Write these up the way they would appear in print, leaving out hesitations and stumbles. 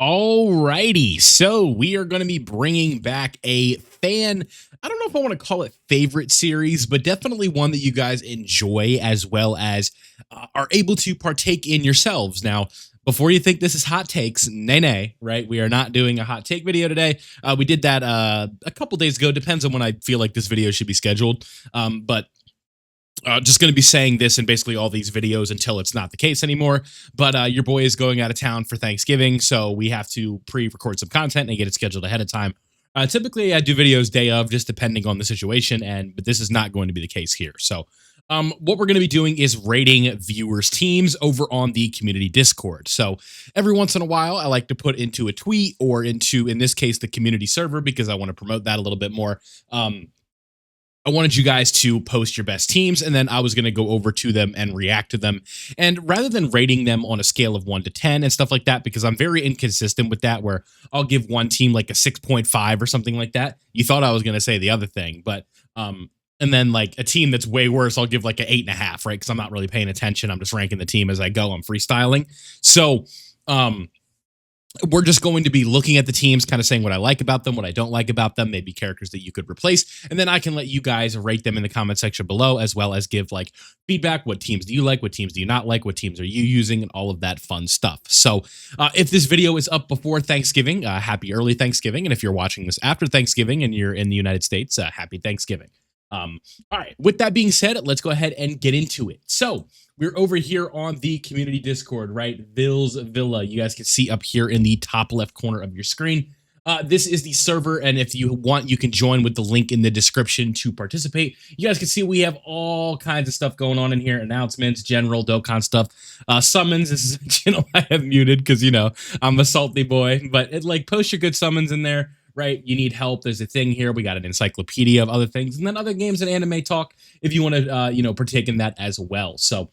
Alrighty, so we are going to be bringing back a fan. I don't know if I want to call it favorite series, but definitely one that you guys enjoy as well as are able to partake in yourselves. Now, before you think this is hot takes, nay, nay, right? We are not doing a hot take video today. We did that a couple days ago. Depends on when I feel like this video should be scheduled. But just going to be saying this in basically all these videos until it's not the case anymore. But your boy is going out of town for Thanksgiving, so we have to pre-record some content and get it scheduled ahead of time. Typically, I do videos day of, just depending on the situation, but this is not going to be the case here. So, what we're going to be doing is rating viewers' teams over on the community Discord. So, every once in a while, I like to put into a tweet or into, in this case, the community server because I want to promote that a little bit more. I wanted you guys to post your best teams, and then I was going to go over to them and react to them. And rather than rating them on a scale of 1 to 10 and stuff like that, because I'm very inconsistent with that, where I'll give one team like a 6.5 or something like that. You thought I was going to say the other thing, but and then like a team that's way worse, I'll give like an 8.5, right? Because I'm not really paying attention. I'm just ranking the team as I go. I'm freestyling. So we're just going to be looking at the teams, kind of saying what I like about them, what I don't like about them, maybe characters that you could replace. And then I can let you guys rate them in the comment section below, as well as give like feedback. What teams do you like? What teams do you not like? What teams are you using? And all of that fun stuff. So if this video is up before Thanksgiving, happy early Thanksgiving. And if you're watching this after Thanksgiving and you're in the United States, happy Thanksgiving. All right, with that being said, let's go ahead and get into it. So we're over here on the community Discord, right? Ville's Villa. You guys can see up here in the top left corner of your screen. This is the server, and if you want, you can join with the link in the description to participate. You guys can see we have all kinds of stuff going on in here. Announcements, general Dokkan stuff, summons. This is a channel I have muted because, you know, I'm a salty boy, but post your good summons in there. Right, you need help. There's a thing here. We got an encyclopedia of other things, and then other games and anime talk if you want to, partake in that as well. So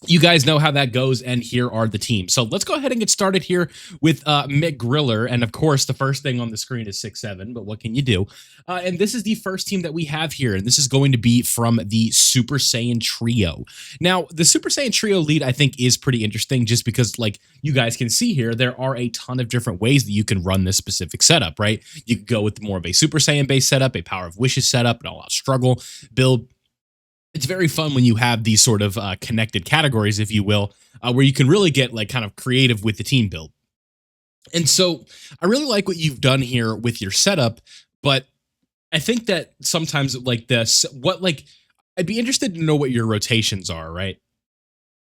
you guys know how that goes, and here are the teams. So let's go ahead and get started here with Mick Griller, and of course, the first thing on the screen is 6'7", but what can you do? And this is the first team that we have here, and this is going to be from the Super Saiyan Trio. Now, the Super Saiyan Trio lead, I think, is pretty interesting just because, like you guys can see here, there are a ton of different ways that you can run this specific setup, right? You could go with more of a Super Saiyan-based setup, a Power of Wishes setup, an all-out struggle build. It's very fun when you have these sort of connected categories, if you will, where you can really get like kind of creative with the team build. And so I really like what you've done here with your setup, but I think that sometimes like this, I'd be interested to know what your rotations are, right?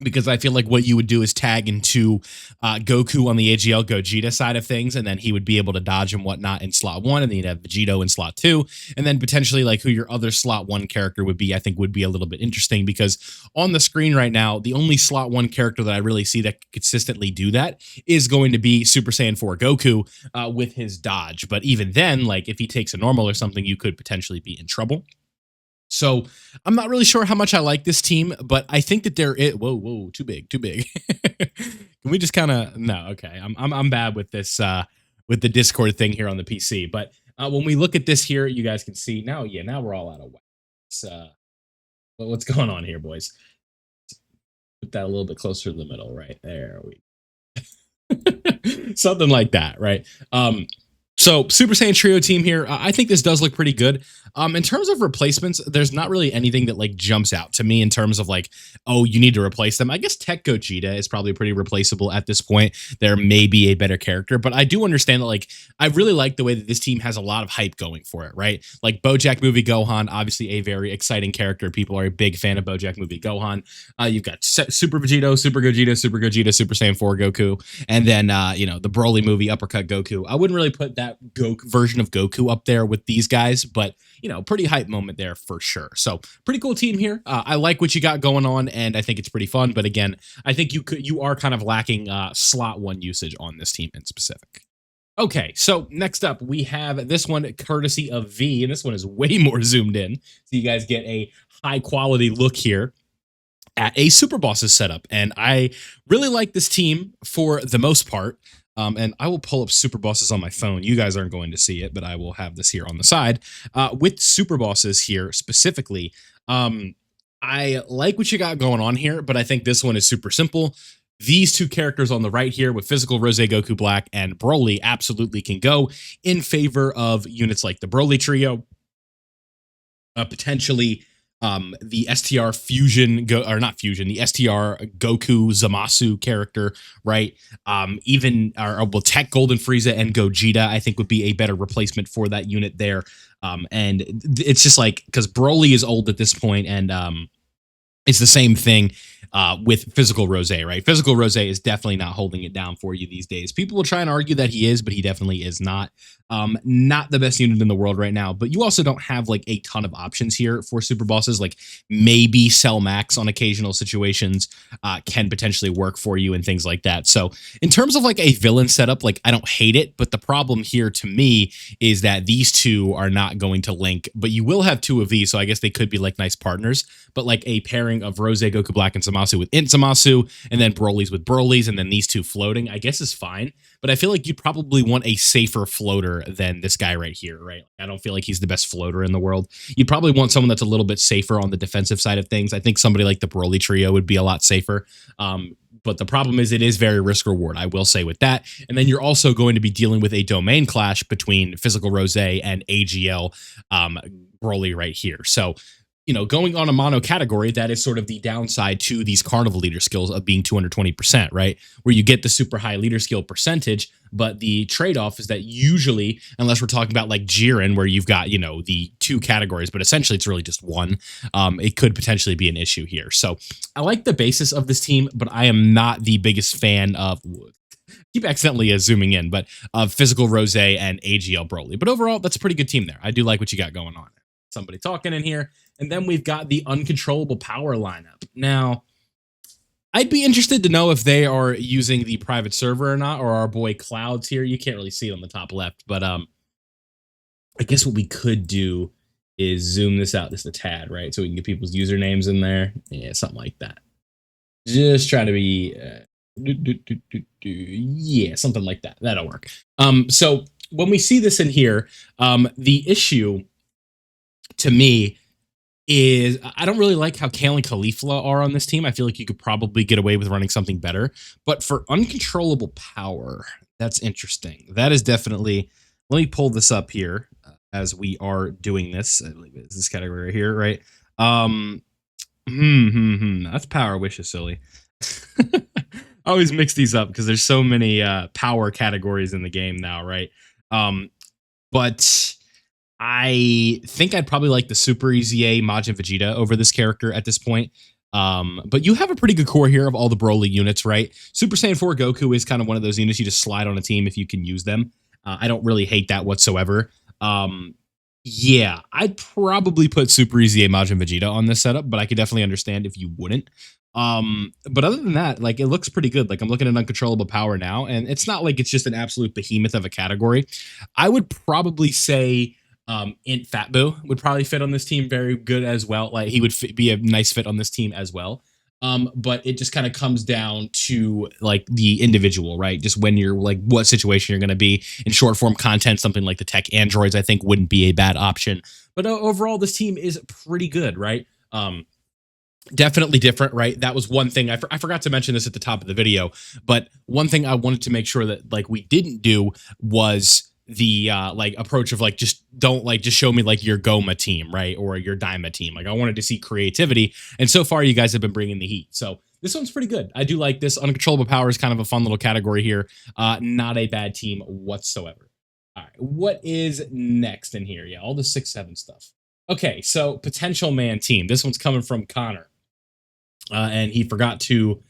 Because I feel like what you would do is tag into Goku on the AGL Gogeta side of things, and then he would be able to dodge and whatnot in slot 1, and then you'd have Vegito in slot 2, and then potentially like who your other slot 1 character would be, I think would be a little bit interesting, because on the screen right now, the only slot 1 character that I really see that consistently do that is going to be Super Saiyan 4 Goku with his dodge. But even then, like if he takes a normal or something, you could potentially be in trouble. So I'm not really sure how much I like this team, but I think that there is. Whoa, too big. Can we just kind of no? Okay, I'm bad with this with the Discord thing here on the PC. But when we look at this here, you guys can see now. Yeah, now we're all out of whack. What's going on here, boys? Put that a little bit closer to the middle, right there. Something like that, right? So Super Saiyan Trio team here, I think this does look pretty good. In terms of replacements, there's not really anything that like jumps out to me in terms of like, oh, you need to replace them. I guess Tech Gogeta is probably pretty replaceable at this point. There may be a better character, but I do understand that like, I really like the way that this team has a lot of hype going for it, right? Like BoJack Movie Gohan, obviously a very exciting character. People are a big fan of BoJack Movie Gohan. You've got Super Vegito, Super Gogeta, Super Gogeta, Super Saiyan 4 Goku, and then, the Broly movie Uppercut Goku. I wouldn't really put that version of Goku up there with these guys, but pretty hype moment there for sure. So pretty cool team here. I like what you got going on, and I think it's pretty fun. But again, I think you are kind of lacking slot 1 usage on this team in specific. Okay, so next up we have this one courtesy of V, and this one is way more zoomed in, so you guys get a high quality look here at a Super Bosses setup. And I really like this team for the most part. And I will pull up Super Bosses on my phone. You guys aren't going to see it, but I will have this here on the side. With Super Bosses here specifically, I like what you got going on here, but I think this one is super simple. These two characters on the right here with physical Rose Goku Black and Broly absolutely can go in favor of units like the Broly trio, potentially the STR fusion or not fusion, the STR Goku Zamasu character, right? Even or well, Tech Golden Frieza and Gogeta, I think would be a better replacement for that unit there. And it's just like because Broly is old at this point, and it's the same thing with physical Rose, right? Physical Rose is definitely not holding it down for you these days. People will try and argue that he is, but he definitely is not. Not the best unit in the world right now, but you also don't have like a ton of options here for super bosses. Like maybe Cell Max on occasional situations can potentially work for you and things like that. So in terms of like a villain setup, like I don't hate it, but the problem here to me is that these two are not going to link, but you will have two of these. So I guess they could be like nice partners, but like a pairing of Rose, Goku Black, and Zamasu with Zamasu, and then Broly's with Broly's, and then these two floating, I guess is fine. But I feel like you'd probably want a safer floater than this guy right here, right? I don't feel like he's the best floater in the world. You'd probably want someone that's a little bit safer on the defensive side of things. I think somebody like the Broly trio would be a lot safer. But the problem is it is very risk reward, I will say with that. And then you're also going to be dealing with a domain clash between Physical Rose and AGL Broly right here. So going on a mono category, that is sort of the downside to these carnival leader skills of being 220%, right? Where you get the super high leader skill percentage, but the trade-off is that usually, unless we're talking about like Jiren, where you've got, the two categories, but essentially it's really just one, it could potentially be an issue here. So I like the basis of this team, but I am not the biggest fan of keep accidentally zooming in, but of Physical Rose and AGL Broly. But overall, that's a pretty good team there. I do like what you got going on. Somebody talking in here. And then we've got the uncontrollable power lineup. Now, I'd be interested to know if they are using the private server or not, or our boy Clouds here. You can't really see it on the top left, but I guess what we could do is zoom this out just a tad, right? So we can get people's usernames in there. Yeah, something like that. Just try to be, yeah, something like that. That'll work. So when we see this in here, the issue to me is I don't really like how Kale and Caulifla are on this team. I feel like you could probably get away with running something better. But for uncontrollable power, that's interesting. That is definitely, let me pull this up here as we are doing this. I believe it's this category right here, right? That's Power Wishes, silly. I always mix these up because there's so many power categories in the game now, right? But I think I'd probably like the Super Easy A Majin Vegeta over this character at this point. But you have a pretty good core here of all the Broly units, right? Super Saiyan 4 Goku is kind of one of those units you just slide on a team if you can use them. I don't really hate that whatsoever. Yeah, I'd probably put Super Easy A Majin Vegeta on this setup, but I could definitely understand if you wouldn't. But other than that, like it looks pretty good. Like I'm looking at uncontrollable power now, and it's not like it's just an absolute behemoth of a category. I would probably say Int Fat Boo would probably fit on this team very good as well. Like he would be a nice fit on this team as well. But it just kind of comes down to like the individual, right? Just when you're like what situation you're going to be in short form content, something like the tech androids, I think wouldn't be a bad option. But overall, this team is pretty good, right? Definitely different, right? That was one thing I forgot to mention this at the top of the video, but one thing I wanted to make sure that like we didn't do was the like approach of like just show me like your Goma team, right, or your Daima team. Like I wanted to see creativity, and so far you guys have been bringing the heat. So this one's pretty good. I do like this. Uncontrollable power is kind of a fun little category here. Not a bad team whatsoever. All right, what is next in here? Yeah, all the 6-7 stuff. Okay, so potential man team. This one's coming from Connor. And he forgot to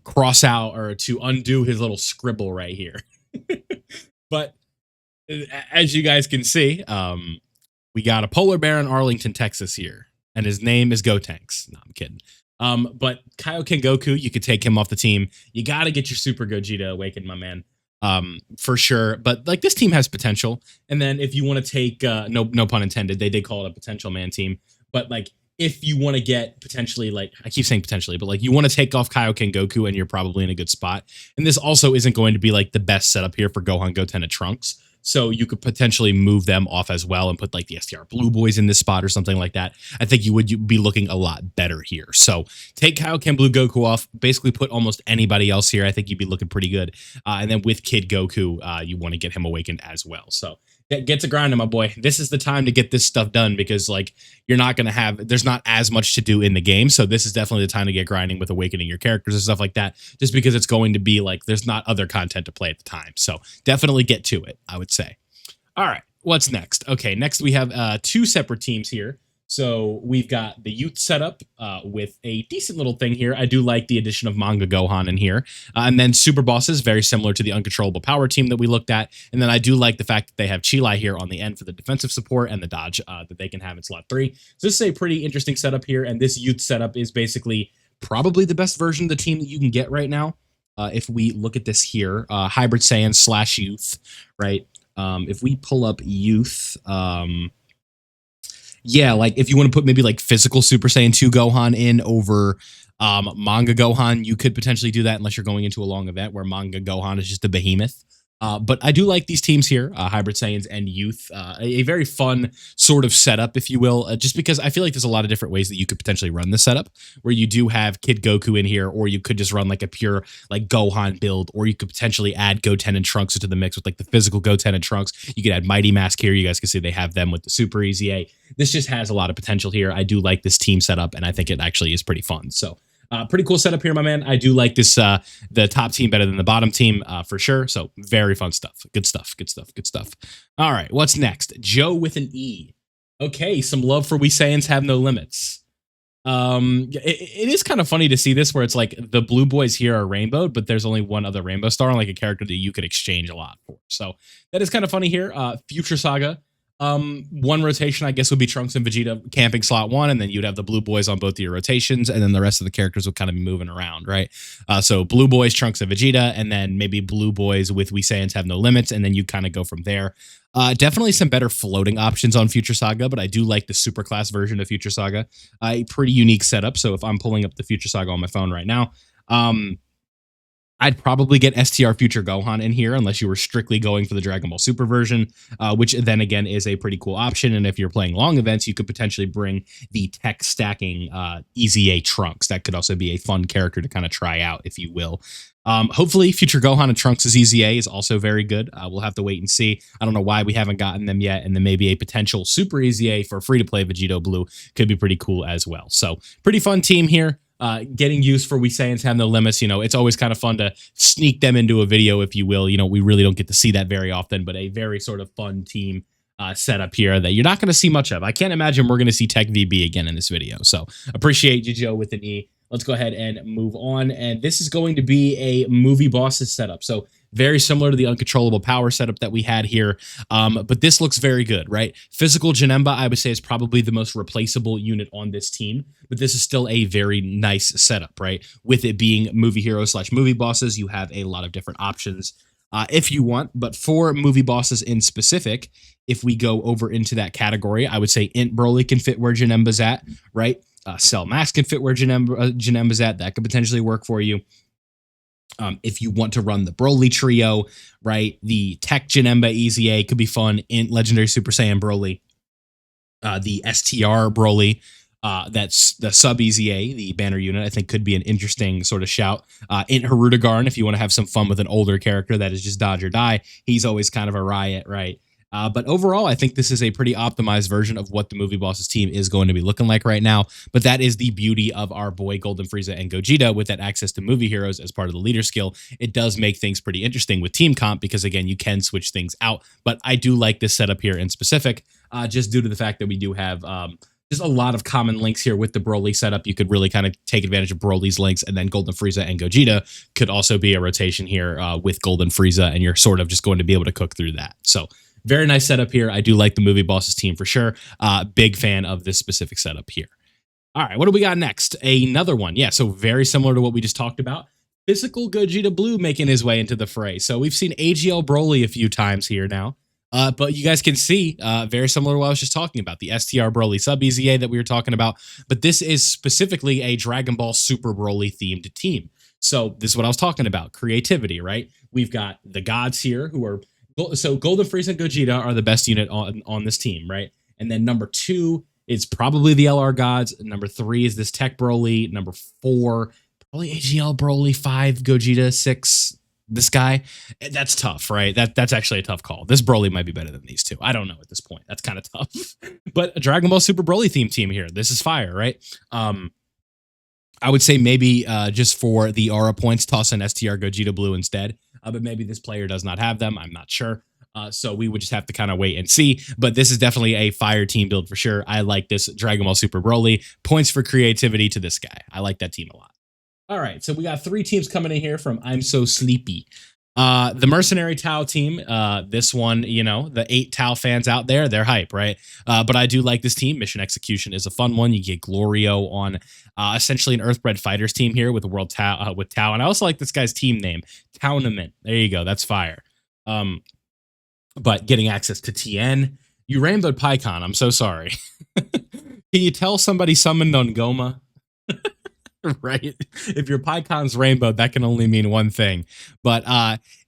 cross out or to undo his little scribble right here. But as you guys can see, we got a polar bear in Arlington, Texas here, and his name is Gotenks. No, I'm kidding. But Kaioken Goku, you could take him off the team. You got to get your Super Gogeta awakened, my man. For sure. But like this team has potential. And then if you want to take, no pun intended, they did call it a potential man team. But like, if you want to get potentially, like, I keep saying potentially, but like you want to take off Kaioken Goku and you're probably in a good spot. And this also isn't going to be like the best setup here for Gohan, Goten, and Trunks. So you could potentially move them off as well and put like the STR Blue Boys in this spot or something like that. I think you would be looking a lot better here. So take Kaioken Blue Goku off, basically put almost anybody else here. I think you'd be looking pretty good. And then with Kid Goku, you want to get him awakened as well. So get to grinding, my boy. This is the time to get this stuff done because like you're not going to have, there's not as much to do in the game. So this is definitely the time to get grinding with awakening your characters and stuff like that, just because it's going to be like, there's not other content to play at the time. So definitely get to it, I would say. All right, what's next? Okay, next we have two separate teams here. So we've got the youth setup with a decent little thing here. I do like the addition of Manga Gohan in here. And then Super Bosses, very similar to the Uncontrollable Power team that we looked at. And then I do like the fact that they have Chilai here on the end for the defensive support and the dodge that they can have in slot 3. So this is a pretty interesting setup here. And this youth setup is basically probably the best version of the team that you can get right now. If we look at this here, Hybrid Saiyan / youth, right? If we pull up youth, yeah, like if you want to put maybe like physical Super Saiyan 2 Gohan in over Manga Gohan, you could potentially do that unless you're going into a long event where Manga Gohan is just a behemoth. But I do like these teams here, Hybrid Saiyans and Youth, a very fun sort of setup, if you will, just because I feel like there's a lot of different ways that you could potentially run this setup, where you do have Kid Goku in here, or you could just run like a pure like Gohan build, or you could potentially add Goten and Trunks into the mix with like the physical Goten and Trunks. You could add Mighty Mask here. You guys can see they have them with the Super Easy A. This just has a lot of potential here. I do like this team setup, and I think it actually is pretty fun. So pretty cool setup here, my man. I do like this, the top team better than the bottom team for sure. So very fun stuff. Good stuff. Good stuff. Good stuff. All right. What's next? Joe with an E. Okay. Some love for We Saiyans Have No Limits. It is kind of funny to see this where it's like the blue boys here are rainbowed, but there's only one other rainbow star on like a character that you could exchange a lot for. So that is kind of funny here. Future Saga. One rotation, I guess, would be Trunks and Vegeta camping slot 1, and then you'd have the blue boys on both of your rotations, and then the rest of the characters would kind of be moving around, right? So blue boys, Trunks, and Vegeta, and then maybe blue boys with We Saiyans Have No Limits, and then you kind of go from there. Definitely some better floating options on Future Saga, but I do like the super class version of Future Saga. A pretty unique setup. So if I'm pulling up the Future Saga on my phone right now, I'd probably get STR Future Gohan in here unless you were strictly going for the Dragon Ball Super version, which then again is a pretty cool option. And if you're playing long events, you could potentially bring the tech stacking Easy A Trunks. That could also be a fun character to kind of try out, if you will. Hopefully Future Gohan and Trunks' Easy A is also very good. We'll have to wait and see. I don't know why we haven't gotten them yet. And then maybe a potential Super Easy A for free to play Vegito Blue could be pretty cool as well. So pretty fun team here. Getting used for We Saiyans Have No Limits. You know, it's always kind of fun to sneak them into a video, if you will. You know, we really don't get to see that very often, but a very sort of fun team setup here that you're not going to see much of. I can't imagine we're going to see Tech VB again in this video. So appreciate you, Joe, with an E. Let's go ahead and move on. And this is going to be a movie bosses setup. So very similar to the Uncontrollable Power setup that we had here. But this looks very good, right? Physical Janemba, I would say, is probably the most replaceable unit on this team. But this is still a very nice setup, right? With it being movie heroes / movie bosses, you have a lot of different options if you want. But for movie bosses in specific, if we go over into that category, I would say Int Broly can fit where Janemba's at, right? Cell Max can fit where Janemba's at. That could potentially work for you. If you want to run the Broly trio, right? The Tech Janemba Easy A could be fun. In Legendary Super Saiyan Broly, the STR Broly, that's the Sub Easy A, the banner unit, I think could be an interesting sort of shout. In Harudagarn, if you want to have some fun with an older character that is just dodge or die, he's always kind of a riot, right? But overall, I think this is a pretty optimized version of what the Movie Bosses team is going to be looking like right now. But that is the beauty of our boy Golden Frieza and Gogeta with that access to movie heroes as part of the leader skill. It does make things pretty interesting with team comp because, again, you can switch things out. But I do like this setup here in specific, just due to the fact that we do have just a lot of common links here with the Broly setup. You could really kind of take advantage of Broly's links, and then Golden Frieza and Gogeta could also be a rotation here with Golden Frieza, and you're sort of just going to be able to cook through that. So very nice setup here. I do like the Movie Bosses team for sure. Big fan of this specific setup here. All right, what do we got next? Another one. Yeah, so very similar to what we just talked about. Physical Gogeta Blue making his way into the fray. So we've seen AGL Broly a few times here now. But you guys can see, very similar to what I was just talking about, the STR Broly Sub Easy A that we were talking about. But this is specifically a Dragon Ball Super Broly themed team. So this is what I was talking about, creativity, right? We've got the gods here who are So Golden Frieza and Gogeta are the best unit on this team, right? And then number 2 is probably the LR Gods. Number 3 is this Tech Broly. Number 4, probably AGL Broly. 5, Gogeta. 6, this guy. That's tough, right? That's actually a tough call. This Broly might be better than these two. I don't know at this point. That's kind of tough. But a Dragon Ball Super Broly theme team here. This is fire, right? I would say maybe just for the aura points, toss in STR Gogeta Blue instead. But maybe this player does not have them. I'm not sure. So we would just have to kind of wait and see. But this is definitely a fire team build for sure. I like this Dragon Ball Super Broly. Points for creativity to this guy. I like that team a lot. All right, so we got 3 teams coming in here from I'm So Sleepy. The Mercenary Tau team, this one, you know, the 8 Tau fans out there, they're hype, right? But I do like this team. Mission Execution is a fun one. You get Glorio on essentially an Earthbred Fighters team here with the World Tau, with Tau. And I also like this guy's team name, Tournament. There you go. That's fire. But getting access to TN, you rainbowed PyCon. I'm so sorry. Can you tell somebody summoned on Goma? Right? If your PyCon's rainbow, that can only mean one thing. But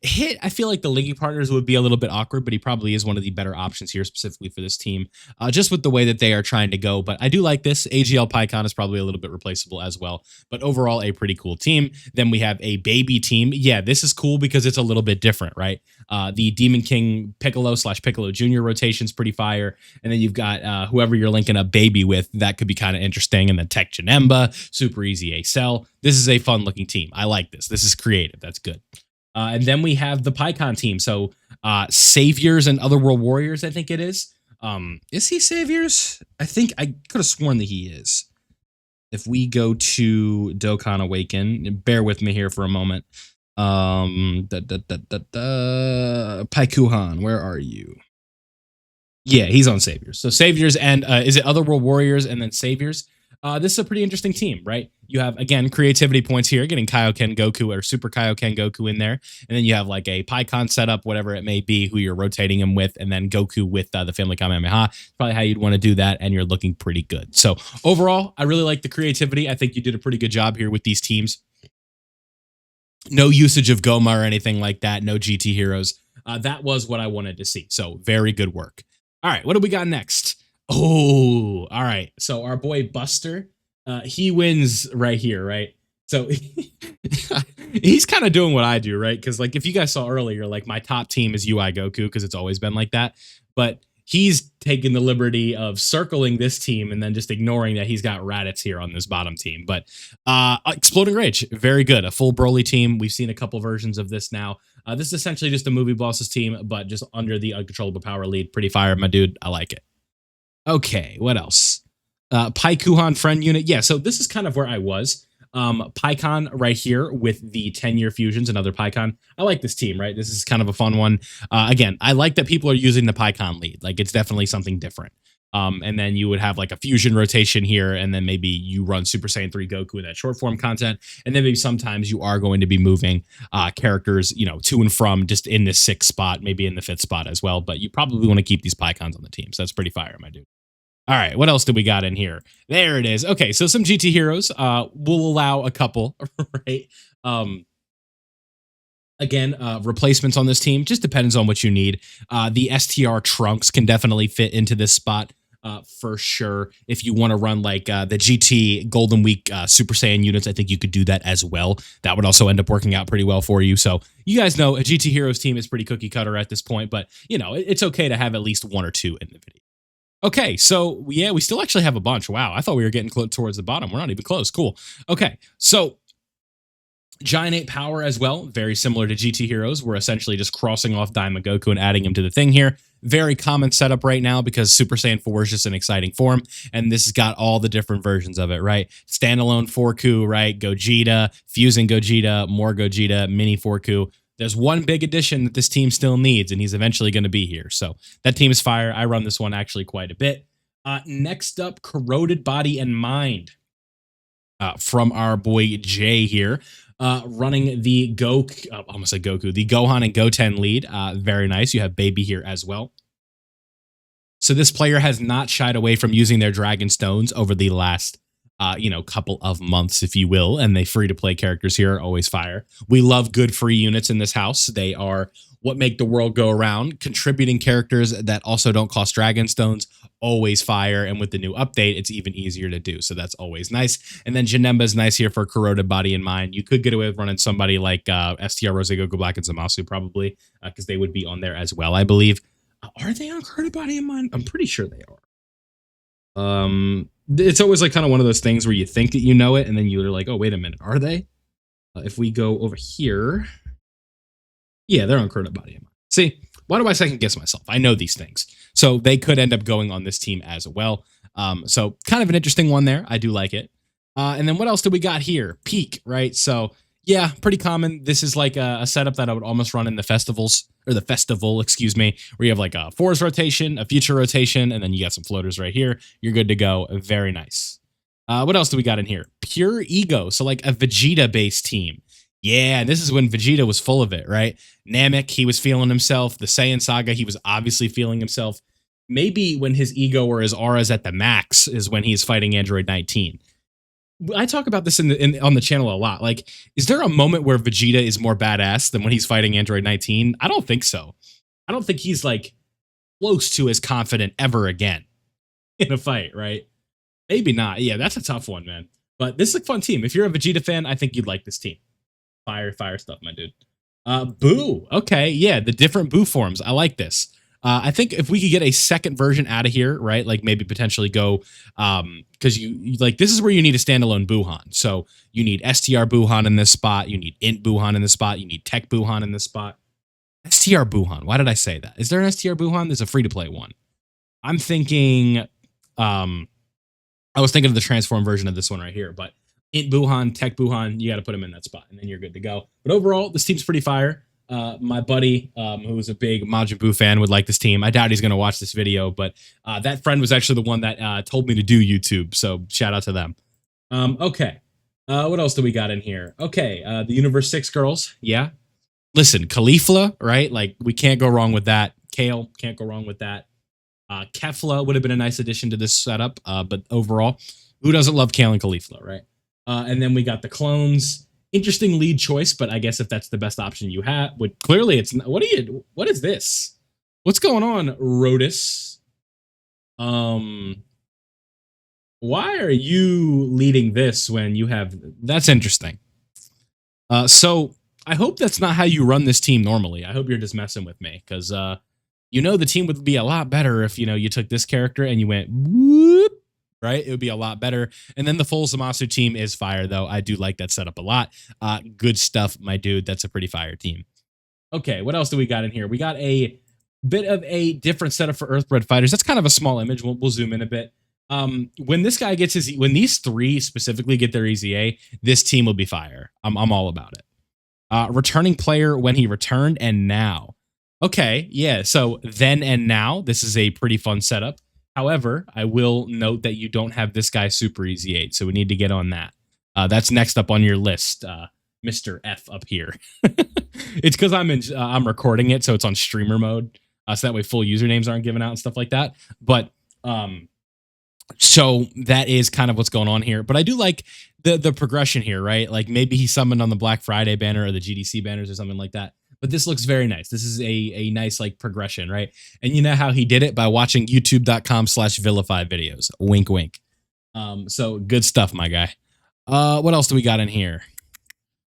Hit, I feel like the linking partners would be a little bit awkward, but he probably is one of the better options here specifically for this team, just with the way that they are trying to go. But I do like this. AGL PyCon is probably a little bit replaceable as well, but overall a pretty cool team. Then we have a baby team. Yeah, this is cool because it's a little bit different, right? The Demon King Piccolo / Piccolo Jr. rotation's pretty fire. And then you've got whoever you're linking a baby with, that could be kind of interesting. And then Tech Janemba, Super Easy A Cell. This is a fun looking team. I like this. This is creative. That's good. And then we have the PyCon team. So Saviors and Otherworld Warriors, I think it is. Is he Saviors? I think I could have sworn that he is. If we go to Dokkan Awaken, bear with me here for a moment. Paikuhan, where are you? Yeah, he's on Saviors. So Saviors and is it Otherworld Warriors and then Saviors? This is a pretty interesting team, right? You have, again, creativity points here, getting Kaioken Goku or Super Kaioken Goku in there. And then you have like a PyCon setup, whatever it may be, who you're rotating him with, and then Goku with the Family Kamehameha. Probably how you'd want to do that, and you're looking pretty good. So overall, I really like the creativity. I think you did a pretty good job here with these teams. No usage of Goma or anything like that. No GT heroes. That was what I wanted to see. So very good work. All right, what do we got next? Oh, all right. So our boy Buster, he wins right here, right? So he's kind of doing what I do, right? Because like if you guys saw earlier, like my top team is UI Goku because it's always been like that. But he's taken the liberty of circling this team and then just ignoring that he's got Raditz here on this bottom team. But Exploding Rage, very good. A full Broly team. We've seen a couple versions of this now. This is essentially just a movie bosses team, but just under the uncontrollable power lead. Pretty fire, my dude. I like it. Okay, what else? Paikuhan friend unit. Yeah, so this is kind of where I was. PyCon right here with the 10-year fusions and other PyCon. I like this team, right? This is kind of a fun one. Again, I like that people are using the PyCon lead. Like, it's definitely something different. And then you would have like a fusion rotation here, and then maybe you run Super Saiyan 3 Goku in that short form content. And then maybe sometimes you are going to be moving characters, you know, to and from just in this 6th spot, maybe in the 5th spot as well. But you probably want to keep these PyCons on the team. So that's pretty fire, my dude. All right, what else do we got in here? There it is. Okay, so some GT heroes. We'll allow a couple, right? Again, replacements on this team just depends on what you need. The STR Trunks can definitely fit into this spot for sure. If you want to run like the GT Golden Week Super Saiyan units, I think you could do that as well. That would also end up working out pretty well for you. So you guys know a GT Heroes team is pretty cookie cutter at this point, but you know, it's okay to have at least 1 or 2 in the video. Okay, so yeah, we still actually have a bunch. Wow, I thought we were getting close towards the bottom. We're not even close. Cool. Okay, so Giant Ape Power as well, very similar to GT Heroes. We're essentially just crossing off Daima Goku and adding him to the thing here. Very common setup right now because Super Saiyan 4 is just an exciting form, and this has got all the different versions of it, right? Standalone Forku, right? Gogeta, fusing Gogeta, more Gogeta, mini Forku. There's one big addition that this team still needs, and he's eventually going to be here. So that team is fire. I run this one actually quite a bit. Next up, Corroded Body and Mind from our boy Jay here. Running the almost like Goku, the Gohan and Goten lead. Very nice. You have Baby here as well. So this player has not shied away from using their Dragon Stones over the last couple of months, if you will. And the free to play characters here are always fire. We love good free units in this house. They are what make the world go around. Contributing characters that also don't cost dragon stones, always fire. And with the new update, it's even easier to do. So that's always nice. And then Janemba's nice here for corroded body and mind. You could get away with running somebody like STR, Rose, Goku Black, and Zamasu probably, because they would be on there as well, I believe. Are they on corroded body and mind? I'm pretty sure they are. It's always like kind of one of those things where you think that you know it, and then you're like, oh, wait a minute, are they? If we go over here, yeah, they're on corroded body and mind. See, why do I second guess myself? I know these things. So they could end up going on this team as well. So kind of an interesting one there. I do like it. And then what else do we got here? Peak, right? So yeah, pretty common. This is like a setup that I would almost run in the festivals, or the festival, excuse me, where you have like a force rotation, a future rotation, and then you got some floaters right here. You're good to go. Very nice. What else do we got in here? Pure ego. So like a Vegeta-based team. Yeah, and this is when Vegeta was full of it, right? Namek, he was feeling himself. The Saiyan Saga, he was obviously feeling himself. Maybe when his ego or his aura is at the max is when he's fighting Android 19. I talk about this on the channel a lot. Like, is there a moment where Vegeta is more badass than when he's fighting Android 19? I don't think so. I don't think he's like close to as confident ever again in a fight, right? Maybe not. Yeah, that's a tough one, man. But this is a fun team. If you're a Vegeta fan, I think you'd like this team. Fire stuff, my dude. Boo. Okay, yeah, the different Boo forms. I like this. I think if we could get a second version out of here, right? Like maybe potentially go, because you like this is where you need a standalone Buhan. So you need STR Buhan in this spot. You need Int Buhan in this spot. You need Tech Buhan in this spot. STR Buhan. Why did I say that? Is there an STR Buhan? There's a free to play one. I'm thinking. I was thinking of the transform version of this one right here, but Int Buhan, Tech Buhan, you got to put him in that spot, and then you're good to go. But overall, this team's pretty fire. My buddy, who's a big Majin Buu fan, would like this team. I doubt he's going to watch this video, but that friend was actually the one that told me to do YouTube, so shout out to them. Okay. What else do we got in here? Okay, the Universe 6 girls, yeah. Listen, Caulifla, right? Like, we can't go wrong with that. Kale, can't go wrong with that. Kefla would have been a nice addition to this setup, but overall, who doesn't love Kale and Caulifla, right? And then we got the clones. Interesting lead choice, but I guess if that's the best option you have, clearly it's not. What is this? What's going on, Rotus? Why are you leading this when you have? That's interesting. So I hope that's not how you run this team normally. I hope you're just messing with me, because the team would be a lot better if you took this character and you went whoop. Right, it would be a lot better. And then the full Zamasu team is fire, though. I do like that setup a lot. Good stuff, my dude. That's a pretty fire team. Okay, what else do we got in here? We got a bit of a different setup for Earthbred fighters. That's kind of a small image. We'll zoom in a bit. When this guy gets when these three specifically get their EZA, this team will be fire. I'm all about it. Returning player when he returned and now. Okay, yeah. So then and now, this is a pretty fun setup. However, I will note that you don't have this guy Super Easy 8, so we need to get on that. That's next up on your list, Mr. F up here. It's because I'm recording it, so it's on streamer mode, so that way full usernames aren't given out and stuff like that. But so that is kind of what's going on here. But I do like the progression here, right? Like maybe he summoned on the Black Friday banner or the GDC banners or something like that. But this looks very nice. This is a nice like progression, right? And you know how he did it? By watching youtube.com/vilify videos. Wink, wink. So good stuff, my guy. What else do we got in here?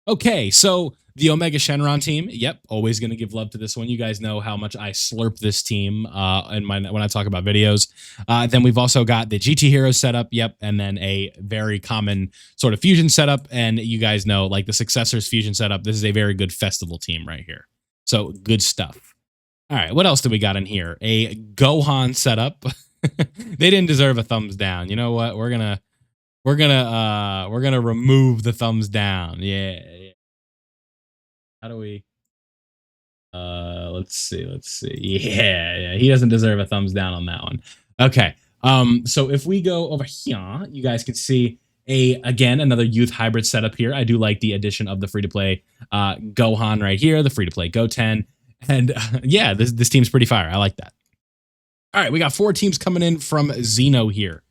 Okay, so the Omega Shenron team. Yep, always going to give love to this one. You guys know how much I slurp this team when I talk about videos. Then we've also got the GT Heroes setup. Yep, and then a very common sort of fusion setup. And you guys know, like the Successors fusion setup, this is a very good festival team right here. So good stuff. All right, what else do we got in here? A Gohan setup. They didn't deserve a thumbs down. You know what? We're gonna remove the thumbs down. Yeah. How do we? Let's see. Yeah. He doesn't deserve a thumbs down on that one. Okay. So if we go over here, you guys can see again another youth hybrid setup here. I do like the addition of the free to play Gohan right here, the free to play Goten, and yeah, this team's pretty fire. I like that. All right, we got 4 teams coming in from Xeno here.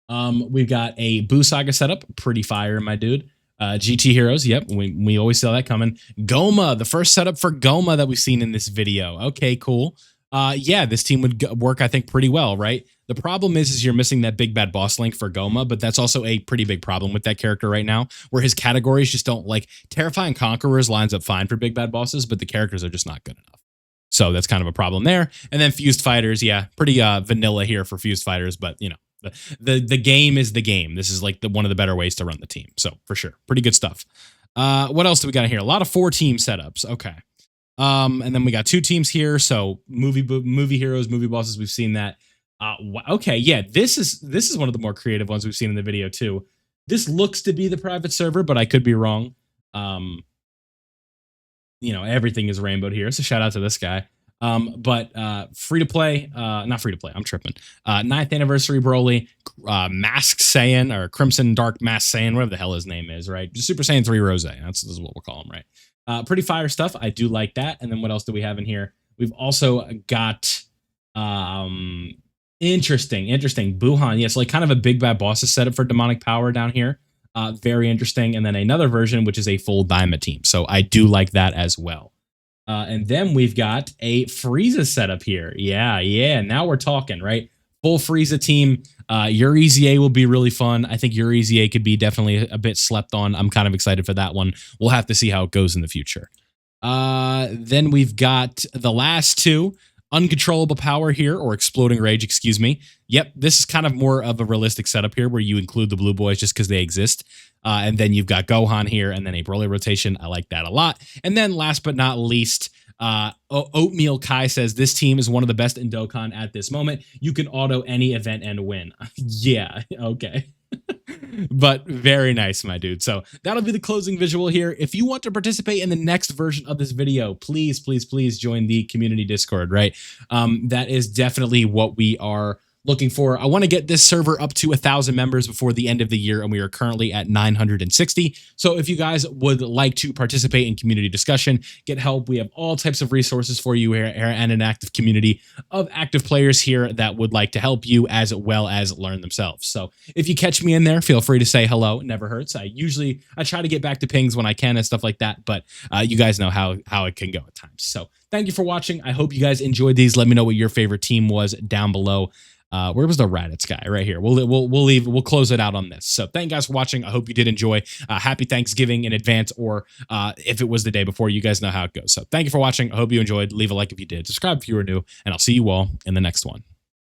We've got a Boo Saga setup, pretty fire, my dude. GT Heroes, yep, we always saw that coming. Goma, the first setup for Goma that we've seen in this video. Okay, cool. Yeah, this team would work, I think, pretty well, right? The problem is you're missing that big bad boss link for Goma, but that's also a pretty big problem with that character right now, where his categories just don't like Terrifying Conquerors lines up fine for big bad bosses, but the characters are just not good enough. So that's kind of a problem there. And then Fused Fighters, yeah, pretty vanilla here for Fused Fighters, but you know, the game is the game. This is like one of the better ways to run the team. So for sure, pretty good stuff. What else do we got here? A lot of 4-team setups. Okay. And then we got 2 teams here. So movie heroes, movie bosses. We've seen that. Okay, yeah, this is one of the more creative ones we've seen in the video too. This looks to be the private server, but I could be wrong. You know, everything is rainbowed here. So shout out to this guy. But free to play, not free to play, I'm tripping. 9th anniversary Broly, Mask Saiyan or Crimson Dark Mask Saiyan, whatever the hell his name is, right? Just Super Saiyan 3 Rose. This is what we'll call him, right? Pretty fire stuff. I do like that. And then what else do we have in here? We've also got interesting Buhan. Yes, like kind of a big bad bosses setup for demonic power down here. Very interesting. And then another version, which is a full Daima team. So I do like that as well. And then we've got a Frieza setup here. Yeah. Now we're talking, right? Full Frieza team. Yuri ZA will be really fun. I think Yuri ZA could be definitely a bit slept on. I'm kind of excited for that one. We'll have to see how it goes in the future. Then we've got the last 2. Uncontrollable Power here, or Exploding Rage, excuse me. Yep, this is kind of more of a realistic setup here where you include the blue boys just because they exist. And then you've got Gohan here and then a Broly rotation. I like that a lot. And then last but not least, Oatmeal Kai says this team is one of the best in Dokkan at this moment. You can auto any event and win. Yeah, okay. But very nice, my dude. So that'll be the closing visual here. If you want to participate in the next version of this video, please join the community Discord, right? That is definitely what we are looking for. I want to get this server up to 1,000 members before the end of the year, and we are currently at 960. So if you guys would like to participate in community discussion, get help, we have all types of resources for you here and an active community of active players here that would like to help you as well as learn themselves. So if you catch me in there, feel free to say hello. It never hurts. I try to get back to pings when I can and stuff like that, but you guys know how it can go at times. So thank you for watching. I hope you guys enjoyed these. Let me know what your favorite team was down below. Where was the Raditz guy? Right here. We'll close it out on this. So thank you guys for watching. I hope you did enjoy. Happy Thanksgiving in advance, or if it was the day before, you guys know how it goes. So thank you for watching. I hope you enjoyed. Leave a like if you did. Subscribe if you were new, and I'll see you all in the next one.